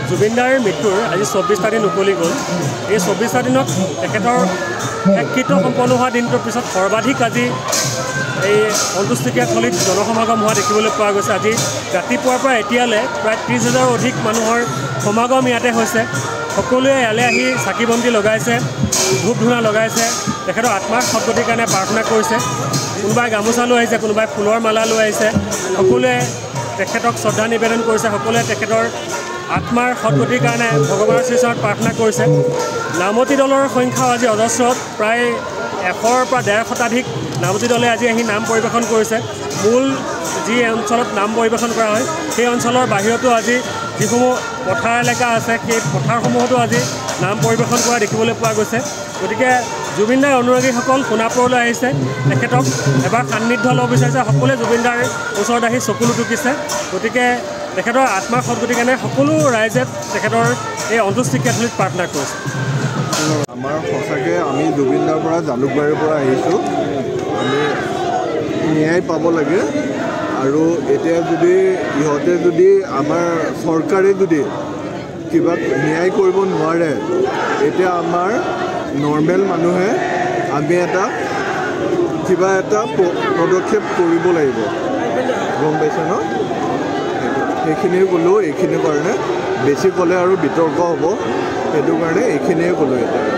জুবিনদাৰ মৃত্যুৰ আজি 24টা দিন উকলি গ'ল। এই 24টা দিনত তেখেতৰ শেষকৃত্য সম্পন্ন হোৱা দিনটোৰ পিছত সৰ্বাধিক আজি এই অন্ত্যেষ্টিক্ৰিয়াস্থলীত জনসমাগম হোৱা দেখিবলৈ পোৱা গৈছে। আজি ৰাতিপুৱাৰ পৰা এতিয়ালৈ প্ৰায় 30,000ৰ অধিক মানুহৰ সমাগম ইয়াতে হৈছে। সকলোৱে ইয়ালৈ আহি চাকি বন্তি লগাইছে, ধূপ ধূনা লগাইছে, তেখেতৰ আত্মাৰ সদ্গতিৰ কাৰণে প্ৰাৰ্থনা কৰিছে। কোনোবাই গামোচা লৈ আহিছে, কোনোবাই ফুলৰ মালা লৈ আহিছে। সকলোৱে তেখেতক শ্ৰদ্ধা নিবেদন কৰিছে, সকলোৱে তেখেতৰ আত্মাৰ সদ্গতিৰ কাৰণে ভগৱানৰ শ্ৰীচৰণত প্ৰাৰ্থনা কৰিছে। নামতি দলৰ সংখ্যাও আজি অজস্ৰত, প্ৰায় 100ৰ পৰা 150 শতাধিক নামতি দলে আজি আহি নাম পৰিৱেশন কৰিছে। মূল যি অঞ্চলত নাম পৰিৱেশন কৰা হয় সেই অঞ্চলৰ বাহিৰতো আজি যিসমূহ পথাৰ এলেকা আছে সেই পথাৰসমূহতো আজি নাম পৰিৱেশন কৰা দেখিবলৈ পোৱা গৈছে। গতিকে জুবিনদাৰ অনুৰাগীসকল সোণাপুৰলৈ আহিছে, তেখেতক এবাৰ সান্নিধ্য ল'ব বিচাৰিছে। সকলোৱে জুবিনদাৰ ওচৰত আহি চকুলো টুকিছে। গতিকে তেখেতৰ আত্মাৰ সদ্গতিৰ কাৰণে সকলো ৰাইজে তেখেতৰ এই অন্ত্যেষ্টিক্ৰিয়াস্থলীত প্ৰাৰ্থনা কৰিছে। আমাৰ সঁচাকৈ আমি জুবিনদাৰ পৰা জালুকবাৰীৰ পৰা আহিছোঁ। আমি ন্যায় পাব লাগে আৰু এতিয়া যদি ইহঁতে যদি আমাৰ চৰকাৰে যদি কিবা ন্যায় কৰিব নোৱাৰে, এতিয়া আমাৰ নৰ্মেল মানুহে আমি কিবা এটা পদক্ষেপ কৰিব লাগিব। গম পাইছে ন? সেইখিনিয়ে ক'লোঁ। এইখিনিৰ কাৰণে বেছি ক'লে আৰু বিতৰ্ক হ'ব, সেইটো কাৰণে এইখিনিয়ে ক'লোঁ এতিয়া।